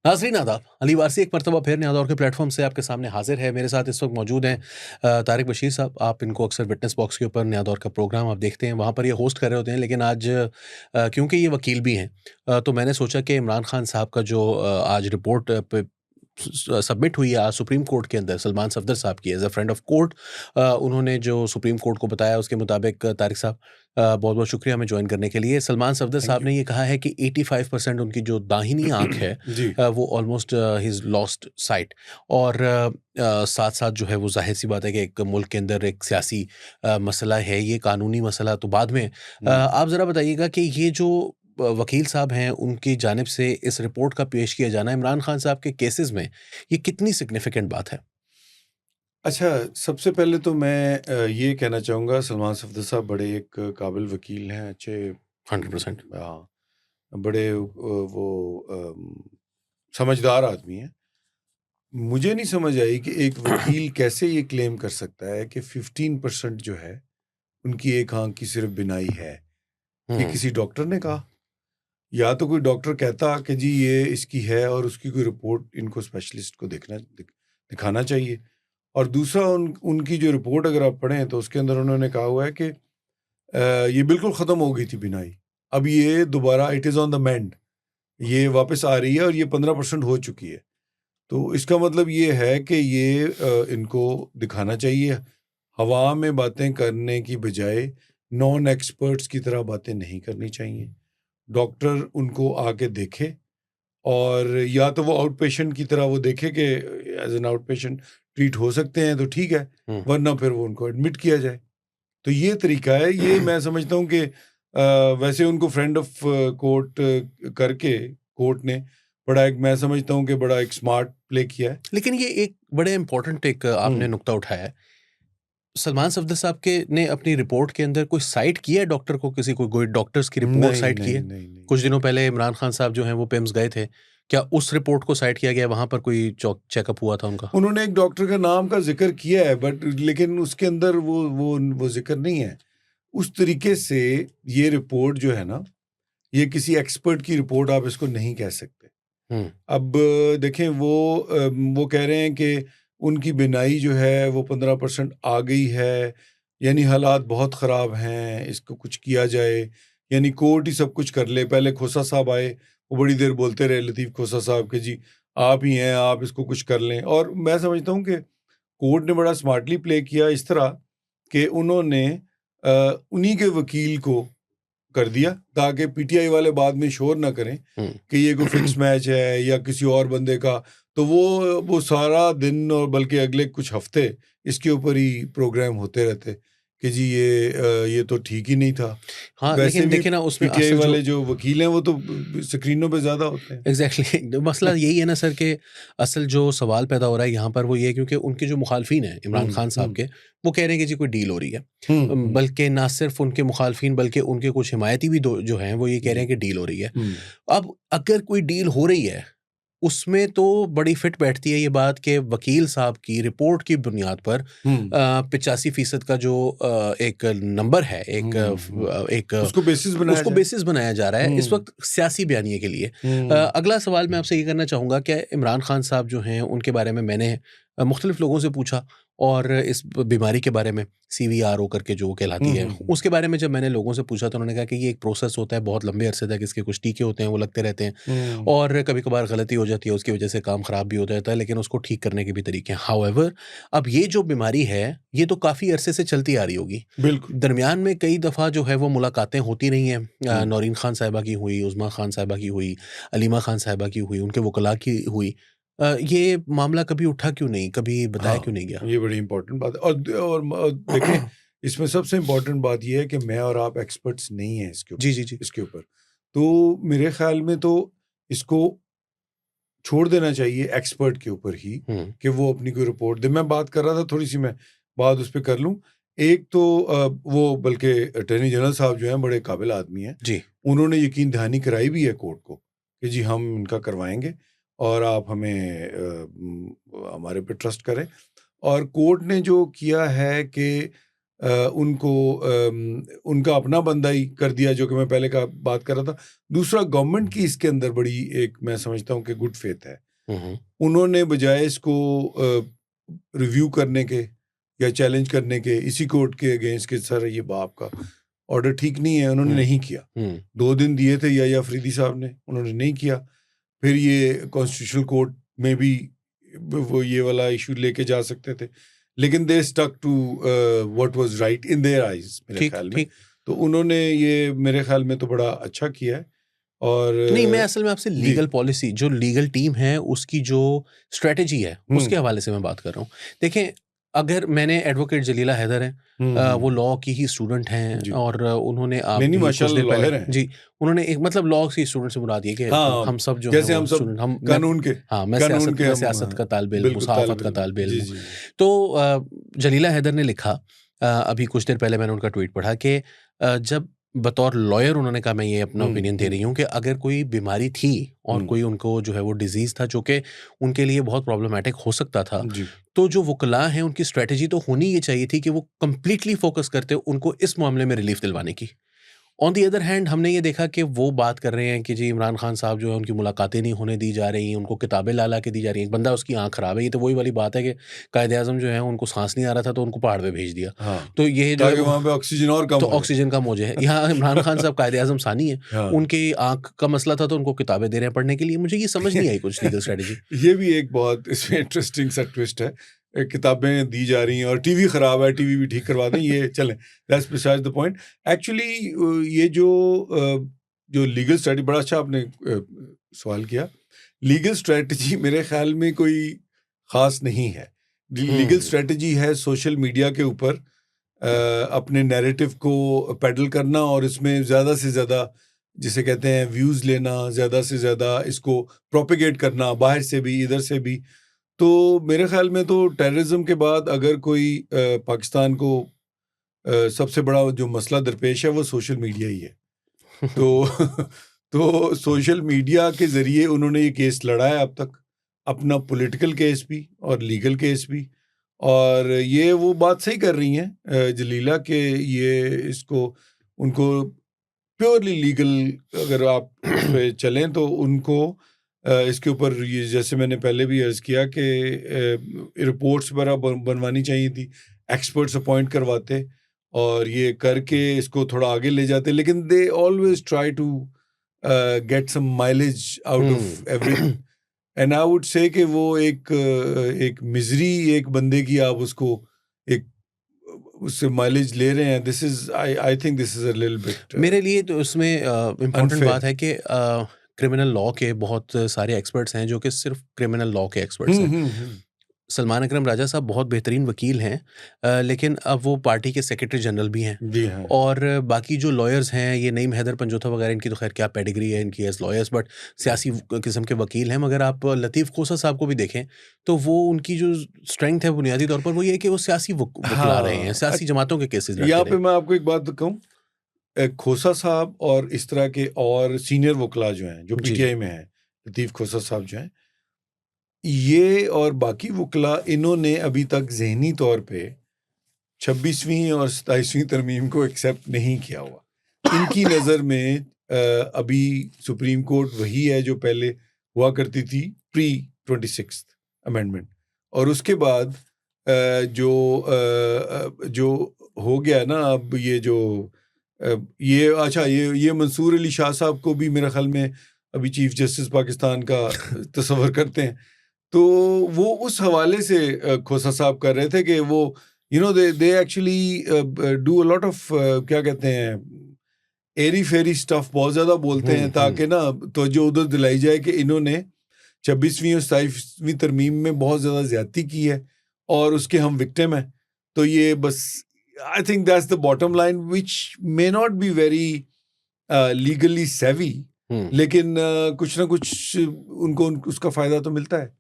नाज़रीन आदाब, अली वारसी एक मरतबा फिर नया दौर के प्लेटफ़ॉर्म से आपके सामने हाज़िर है। मेरे साथ इस वक्त मौजूद हैं तारिक बशीर साहब। आप इनको अक्सर विटनेस बॉक्स के ऊपर नया दौर का प्रोग्राम आप देखते हैं, वहाँ पर ये होस्ट कर रहे होते हैं। लेकिन आज क्योंकि ये वकील भी हैं, तो मैंने सोचा कि इमरान खान साहब का जो आज रिपोर्ट पे सबमिट हुई है आज सुप्रीम कोर्ट के अंदर, सलमान सफदर साहब की as a friend of court, उन्होंने जो सुप्रीम कोर्ट को बताया उसके मुताबिक तारिक साहब, बहुत-बहुत शुक्रिया हमें जॉइन करने के लिए। सलमान सफदर थैंक साहब यू। ने ये कहा है कि 85% उनकी जो दाहिनी आँख है, जी। वो almost he is lost site. और साथ-साथ जो है वो ज़ाहिर-सी बात है कि एक मुल्क के अंदर एक सियासी मसला है, ये कानूनी मसला तो बाद में। हुँ। आप ज़रा बताइएगा कि ये जो वकील साहब हैं, उनकी जानिब से इस रिपोर्ट का पेश किया जाना इमरान खान साहब के केसेज़ में, ये कितनी सिग्निफिकेंट बात है? अच्छा, सबसे पहले तो मैं ये कहना चाहूँगा सलमान सफ़दर साहब बड़े एक काबिल वकील हैं, अच्छे 100%। हाँ, बड़े वो समझदार आदमी हैं। मुझे नहीं समझ आई कि एक वकील कैसे ये क्लेम कर सकता है कि 15% जो है, उनकी एक आँख की सिर्फ़ बिनाई है। ये हुँ, किसी डॉक्टर ने कहा? या तो कोई डॉक्टर कहता कि जी ये इसकी है और उसकी कोई रिपोर्ट इनको स्पेशलिस्ट को दिखाना चाहिए। और दूसरा उनकी जो रिपोर्ट अगर आप पढ़ें तो उसके अंदर उन्होंने कहा हुआ है कि ये बिल्कुल ख़त्म हो गई थी बिनाई। अब ये दोबारा इट इज़ ऑन द मेंड, ये वापस आ रही है और ये 15% हो चुकी है। तो इसका मतलब ये है कि ये इनको दिखाना चाहिए। हवा में बातें करने की बजाय नॉन एक्सपर्ट्स की तरह बातें नहीं करनी चाहिए। डॉक्टर उनको आके देखे और या तो वो आउट पेशेंट की तरह वो देखे कि as an out patient treat हो सकते हैं तो ठीक है, हुँ। वरना फिर वो उनको एडमिट किया जाए। तो ये तरीका है, ये मैं समझता हूँ कि वैसे उनको फ्रेंड ऑफ कोर्ट करके कोर्ट ने बड़ा एक मैं समझता हूँ कि बड़ा एक स्मार्ट प्ले किया है। लेकिन ये एक बड़े इम्पोर्टेंट एक हुँ। आपने नुक्ता उठाया है। सलमान सफदर साहब के ने अपनी रिपोर्ट के अंदर कोई साइट किया है डॉक्टर को, किसी को कोई डॉक्टर्स की रिपोर्ट नहीं, साइट की नहीं, है? नहीं, नहीं। कुछ दिनों पहले इमरान खान साहब जो हैं वो पिम्स गए थे। क्या उस रिपोर्ट को साइट किया गया, वहाँ पर कोई चेकअप हुआ था उनका? उन्होंने एक डॉक्टर का नाम का ज़िक्र किया है बट लेकिन उसके अंदर वो ज़िक्र नहीं है। उस तरीके से ये रिपोर्ट जो है ना, ये किसी एक्सपर्ट की रिपोर्ट आप इसको नहीं कह सकते। हुँ, अब देखें वो कह रहे हैं कि उनकी बिनाई जो है वो 15% आ गई है, यानी हालात बहुत ख़राब हैं, इसको कुछ किया जाए, यानी कोर्ट ही सब कुछ कर ले। पहले खोसा साहब आए, वो बड़ी देर बोलते रहे लतीफ़ खोसा साहब कि जी आप ही हैं, आप इसको कुछ कर लें। और मैं समझता हूँ कि कोर्ट ने बड़ा स्मार्टली प्ले किया इस तरह कि उन्होंने उन्हीं के वकील को कर दिया ताकि पीटीआई वाले बाद में शोर ना करें हुँ। कि ये कोई फिक्स मैच है या किसी और बंदे का। तो वो सारा दिन और बल्कि अगले कुछ हफ्ते इसके ऊपर ही प्रोग्राम होते रहते कि जी ये तो ठीक ही नहीं था। हाँ, वैसे लेकिन भी देखिए ना उसमें पीटीआई असल जो वाले जो वकील हैं वो तो स्क्रीनों पे ज़्यादा होते हैं। एग्ज़ैक्टली मसला यही है ना सर कि असल जो सवाल पैदा हो रहा है यहाँ पर वो ये है, क्योंकि उनके जो मुखालफिन हैं इमरान हुँ, खान साहब हुँ, के, वो कह रहे हैं कि जी कोई डील हो रही है। हुँ, हुँ। बल्कि ना सिर्फ़ उनके मुखालफिन बल्कि उनके कुछ हिमायती भी दो जो हैं वो ये कह रहे जी। हैं कि डील हो रही है। हुँ, अब अगर कोई डील हो रही है, उसमें तो बड़ी फिट बैठती है ये बात कि वकील साहब की रिपोर्ट की बुनियाद पर हुँ, 85% का जो एक नंबर है, हुँ, हुँ। एक उसको बेसिस बनाया उसको जाए। बेसिस बनाया जा रहा है इस हुँ, वक़्त सियासी बयानिए के लिए। हुँ, अगला सवाल मैं आपसे ये करना चाहूँगा कि इमरान खान साहब जो हैं, उनके बारे में मैंने मुख्तलिफ़ लोगों से पूछा, और इस बीमारी के बारे में, सीवीआरओ करके जो कहलाती हुँ, है, हुँ, हुँ, उसके बारे में जब मैंने लोगों से पूछा तो उन्होंने कहा कि ये एक प्रोसेस होता है, बहुत लंबे अरसे तक इसके कुछ टीके होते हैं, वो लगते रहते हैं। हुँ, और कभी-कभार गलती हो जाती है, उसकी वजह से काम खराब भी हो जाता है, लेकिन उसको ठीक करने के भी तरीके हैं। हाउएवर, अब ये जो बीमारी है, ये तो काफ़ी अरसे से चलती आ रही होगी। बिल्कुल। दरमियान में कई दफ़ा जो है वो मुलाकातें होती रही हैं। हुँ। नौरीन खान साहिबा की हुई, उज़्मा खान साहिबा की हुई, अलीमा खान साहिबा की हुई, उनके वकला की हुई। ये मामला कभी उठा क्यों नहीं? कभी बताया क्यों हाँ, नहीं गया? ये बड़ी इम्पोर्टेंट बात है और देखें इसमें सबसे इम्पोर्टेंट बात ये है कि मैं और आप एक्सपर्ट्स नहीं हैं जी, जी, जी। इसके ऊपर। तो मेरे ख़्याल में तो इसको छोड़ देना चाहिए एक्सपर्ट के ऊपर ही हुँ, कि वो अपनी कोई रिपोर्ट दे। मैं बात कर रहा था थोड़ी-सी मैं बात उस पे कर लूँ। एक तो वो बल्कि अटॉर्नी जनरल साहब जो हैं बड़े काबिल आदमी हैं। जी। उन्होंने यकीन दहानी कराई भी है कोर्ट को कि जी हम इनका करवाएँगे और आप हमें हमारे पे ट्रस्ट करें। और कोर्ट ने जो किया है कि उनको उनका अपना बंदा ही कर दिया, जो कि मैं पहले का बात कर रहा था। दूसरा, गवर्नमेंट की इसके अंदर बड़ी एक मैं समझता हूँ कि गुड फेथ है। उन्होंने बजाय इसको रिव्यू करने के या चैलेंज करने के इसी कोर्ट के अगेंस्ट के सर ये बाप का ऑर्डर ठीक नहीं है, उन्होंने नहीं किया। 2 दिन दिए थे या अफरीदी साहब ने, उन्होंने नहीं किया। फिर ये कॉन्स्टिट्यूशनल कोर्ट में भी वो ये वाला इशू लेके जा सकते थे, लेकिन they stuck to what was right in their eyes मेरे ख्याल में। तो उन्होंने ये मेरे ख्याल में तो बड़ा अच्छा किया है। और नहीं, मैं असल में आपसे लीगल पॉलिसी, जो लीगल टीम है उसकी जो स्ट्रेटेजी है उसके हवाले से मैं बात कर रहा हूँ। देखें, अगर मैंने एडवोकेट जलीला हैदर हैं, वो लॉ की ही स्टूडेंट हैं और उन्होंने नहीं माशाल्लाह लॉयर हैं जी, उन्होंने एक मतलब लॉ की स्टूडेंट से मुराद ये कि हम सब जो जैसे हैं हम वो सब स्टूडेंट, हम कानून के मैं सियासत का तालिब इल्म हूं, सहाफत का तालिब इल्म हूं। तो जलीला हैदर ने लिखा, अभी कुछ देर पहले मैंने उनका ट्वीट पढ़ा कि जब बतौर लॉयर उन्होंने कहा, मैं ये अपना ओपिनियन दे रही हूँ कि अगर कोई बीमारी थी और कोई उनको जो है वो डिजीज़ था जो कि उनके लिए बहुत प्रॉब्लमैटिक हो सकता था, तो जो वकला हैं उनकी स्ट्रेटजी तो होनी ये चाहिए थी कि वो कंप्लीटली फोकस करते उनको इस मामले में रिलीफ दिलवाने की। ऑन दी अदर हैंड हमने ये देखा कि वो बात कर रहे हैं कि जी इमरान खान साहब जो है उनकी मुलाकातें नहीं होने दी जा रही, उनको किताबें ला के दी जा रही हैं। एक बंदा उसकी आँख ख़राब है, ये तो वही वाली बात है कि कायद-ए-आज़म जो है उनको सांस नहीं आ रहा था तो उनको पहाड़ पे भेज दिया। तो ये जो है वहाँ पे ऑक्सीजन और कम, तो ऑक्सीजन कम हो जाए। यहाँ इमरान खान साहब कायद-ए-आज़म सानी है, उनकी आँख का मसला था तो उनको किताबें दे रहे हैं पढ़ने के लिए। मुझे ये समझ नहीं आई कुछ लीगल स्ट्रेटजी। ये भी एक बहुत इसमें इंटरेस्टिंग सा ट्विस्ट है। किताबें दी जा रही हैं और टीवी खराब है, टीवी भी ठीक करवा दें, ये चलें, that's precise the point. Actually ये जो लीगल स्ट्रेटजी, बड़ा अच्छा आपने सवाल किया। लीगल स्ट्रेटजी मेरे ख्याल में कोई ख़ास नहीं है। लीगल स्ट्रेटजी है सोशल मीडिया के ऊपर अपने नैरेटिव को पैडल करना और इसमें ज़्यादा से ज़्यादा, जिसे कहते हैं, व्यूज़ लेना, ज़्यादा से ज़्यादा इसको प्रोपेगेट करना, बाहर से भी इधर से भी। तो मेरे ख्याल में तो टेररिज्म के बाद अगर कोई पाकिस्तान को सबसे बड़ा जो मसला दरपेश है वो सोशल मीडिया ही है। तो तो सोशल मीडिया के ज़रिए उन्होंने ये केस लड़ा है अब तक, अपना पॉलिटिकल केस भी और लीगल केस भी। और ये वो बात सही कर रही हैं जलीला के ये इसको उनको प्योरली लीगल अगर आप पे चलें तो उनको इसके ऊपर ये, जैसे मैंने पहले भी अर्ज़ किया कि रिपोर्ट्स वगैरह बनवानी चाहिए थी, एक्सपर्ट्स अपॉइंट करवाते और ये करके इसको थोड़ा आगे ले जाते, लेकिन they always try to get some mileage out of everything. And I would say कि वो एक मिजरी एक बंदे की आप उसको एक उससे माइलेज ले रहे हैं। This is I think this is a little bit मेरे लिए तो उसमें इम्पोर्टेंट बात है कि क्रिमिनल लॉ के बहुत सारे एक्सपर्ट्स हैं जो कि सिर्फ क्रिमिनल लॉ के एक्सपर्ट्स हैं। सलमान अकरम राजा साहब बहुत बेहतरीन वकील हैं, लेकिन अब वो पार्टी के सेक्रेटरी जनरल भी हैं। जी हाँ। और बाकी जो लॉयर्स हैं, ये नईम हैदर पंजोथा वगैरह, इनकी तो खैर क्या पेडिग्री है इनकी एज लॉयर्स, बट सियासी किस्म के वकील हैं। मगर आप लतीफ़ खोसा साहब को भी देखें तो वो उनकी जो स्ट्रेंथ है बुनियादी तौर पर वो ये है कि वो सियासी वकला रहे हैं, सियासी जमातों के केसेस लड़ते यहाँ रहे पे हैं। मैं आपको एक बात कहूँ, खोसा साहब और इस तरह के और सीनियर वकला जो हैं, जो जी। पीटीआई में हैं, लतीफ़ खोसा साहब जो हैं, ये और बाकी वकला, इन्होंने अभी तक ज़हनी तौर पे 26वीं और 27वीं तरमीम को एक्सेप्ट नहीं किया हुआ। इनकी नज़र में अभी सुप्रीम कोर्ट वही है जो पहले हुआ करती थी प्री 26th अमेंडमेंट, और उसके बाद जो हो गया ना, अब ये जो ये अच्छा ये मंसूर अली शाह साहब को भी मेरे ख्याल में अभी चीफ जस्टिस पाकिस्तान का तस्वर करते हैं। तो वो उस हवाले से खोसा साहब कर रहे थे कि वो they actually do a lot of क्या कहते हैं, एरी फेरी स्टफ बहुत ज़्यादा बोलते हैं ताकि ना तो जो उधर दिलाई जाए कि इन्होंने 26वीं और 27वीं तरमीम में बहुत ज़्यादा ज़्यादती की है और उसके हम विक्टिम हैं। तो ये बस I think that's the bottom line which may not be very legally सेवी, लेकिन कुछ ना कुछ उनको उसका फ़ायदा तो मिलता है।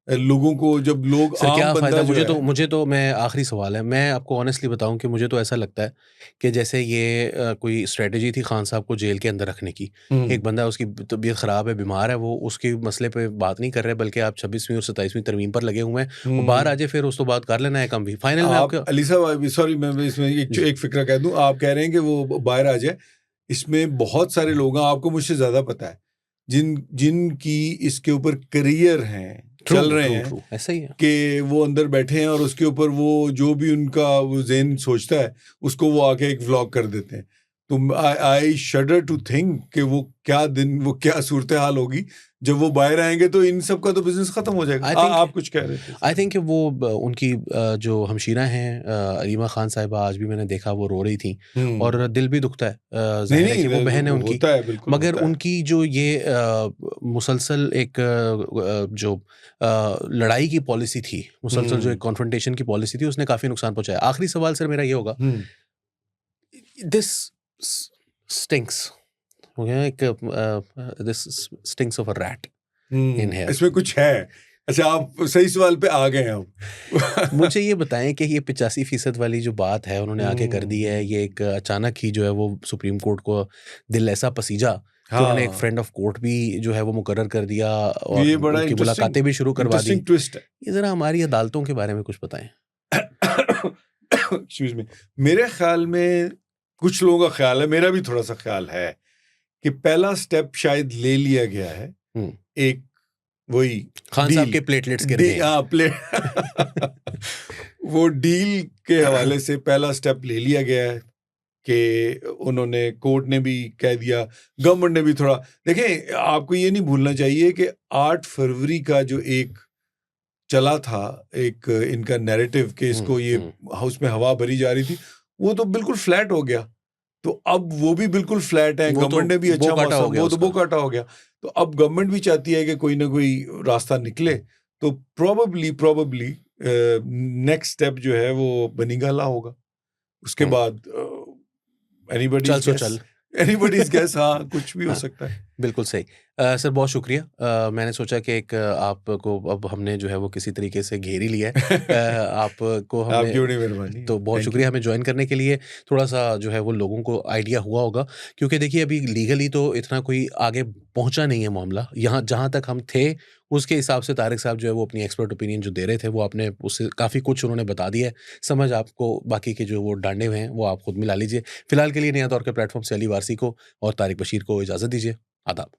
लोगों को, जब लोग सर आम क्या बंदा फ़ायदा? जो है मुझे तो मैं आखिरी सवाल है, मैं आपको ऑनेस्टली बताऊँ कि मुझे तो ऐसा लगता है कि जैसे ये कोई स्ट्रैटेजी थी खान साहब को जेल के अंदर रखने की। एक बंदा उसकी तबीयत ख़राब है, बीमार है, वो उसके मसले पे बात नहीं कर रहे, बल्कि आप 26वीं और 27वीं तरमीम पर लगे हुए हैं। वो बाहर आ हुँ। जाए, फिर उस तो बात कर लेना है कम भी। फाइनल में आप आपका अली साहब, सॉरी मैं इसमें जी, एक फ़िक्रा कह दूँ, आप कह रहे हैं कि वो बाहर आ जाए, इसमें बहुत सारे लोग हैं, आपको मुझसे ज़्यादा पता है, जिनकी इसके ऊपर करियर हैं, चल रहे हैं, ट्रू, ऐसा ही है। कि वो अंदर बैठे हैं और उसके ऊपर वो जो भी उनका वो ज़हन सोचता है, उसको वो आके एक व्लॉग कर देते हैं। तो आई शडर टू थिंक कि वो क्या सूरत-ए-हाल होगी, जब वो बाहर आएँगे, तो इन सब का तो बिज़नेस ख़त्म हो जाएगा। आई थिंक आप कुछ कह रहे थे आई इसमें? थिंक कि वो उनकी जो हमशीरा हैं अलीमा खान साहिबा, आज भी मैंने देखा वो रो रही थी और हुँ। दिल भी दुखता है। नहीं, ज़ाहिर है कि वो नहीं, बहन है वो उनकी, होता है, बिल्कुल मगर होता है। उनकी जो ये मुसलसल एक जो लड़ाई की पॉलिसी थी, मुसलसल जो एक हुँ, कॉन्फ्रंटेशन की पॉलिसी थी, उसने काफ़ी नुकसान पहुँचाया। आखिरी सवाल सर मेरा ये होगा, हुँ, दिस स स्टिंक्स, हो गया एक this stinks of a rat in here. इसमें कुछ है। अच्छा, आप सही सवाल पे आ गए हैं अब। मुझे ये बताएँ कि ये 85% वाली जो बात है उन्होंने आके कर दी है, ये हुँ, एक अचानक ही जो है वो सुप्रीम कोर्ट को दिल ऐसा पसीजा कि उन्होंने एक हाँ, फ्रेंड ऑफ कोर्ट भी जो है वो मुकर्रर कर दिया और ये बड़ा उनकी मुलाकातें भी शुरू करवा दी। इंटरेस्टिंग ट्विस्ट है। ये ज़रा हमारी अदालतों के बारे में कुछ बताएँ? Excuse me. मेरे ख़्याल में, कुछ लोगों का ख़्याल है, मेरा भी थोड़ा-सा ख़्याल है, कि पहला स्टेप शायद ले लिया गया है। हुँ, एक वही खान साहब डील के प्लेटलेट्स गिर गए हैं। हाँ, वो डील के हवाले से पहला स्टेप ले लिया गया है, कि उन्होंने, कोर्ट ने भी कह दिया, गवर्नमेंट ने भी थोड़ा, देखें, आपको ये नहीं भूलना चाहिए कि 8 फरवरी का जो एक चला था, एक इनका नैरेटिव, कि हुँ, इसको ये हुँ, हाउस में हवा भरी जा रही थी, वो तो बिल्कुल फ्लैट हो गया। तो अब वो भी बिल्कुल फ्लैट है, वो तो गवर्नमेंट ने भी बो अच्छा काटा हो मौसम, गया वो तो उसका। बोकाटा हो गया। तो अब गवर्नमेंट भी चाहती है कि कोई ना कोई रास्ता निकले, तो प्रोबेबली नेक्स्ट स्टेप जो है वो बनीगाला होगा। उसके हुँ, बाद चल एनीबॉडीज़ सो गेस, चल। एनीबॉडीज़ गेस, हाँ, कुछ भी हो हाँ। सकता है। बिल्कुल सही। सर बहुत शुक्रिया। मैंने सोचा कि एक आपको अब हमने जो है वो किसी तरीके से घेर ही लिया है। आपको हमने आपकी बड़ी मेहरबानी है। तो बहुत थैंक यू। शुक्रिया हमें जॉइन करने के लिए। थोड़ा-सा जो है वो लोगों को आइडिया हुआ होगा, क्योंकि देखिए अभी लीगली तो इतना कोई आगे पहुँचा नहीं है मामला। यहाँ जहाँ तक हम थे, उसके हिसाब से तारिक साहब जो है वो अपनी एक्सपर्ट ओपिनियन जो दे रहे थे, वो आपने उससे काफ़ी कुछ उन्होंने बता दिया है। समझ आपको बाकी के जो वो डाँडे हुए हैं, वो आप खुद मिला लीजिए। फिलहाल के लिए नया दौर के प्लेटफ़ॉर्म से अली वारसी को और तारिक बशीर को इजाज़त दीजिए। आदाब।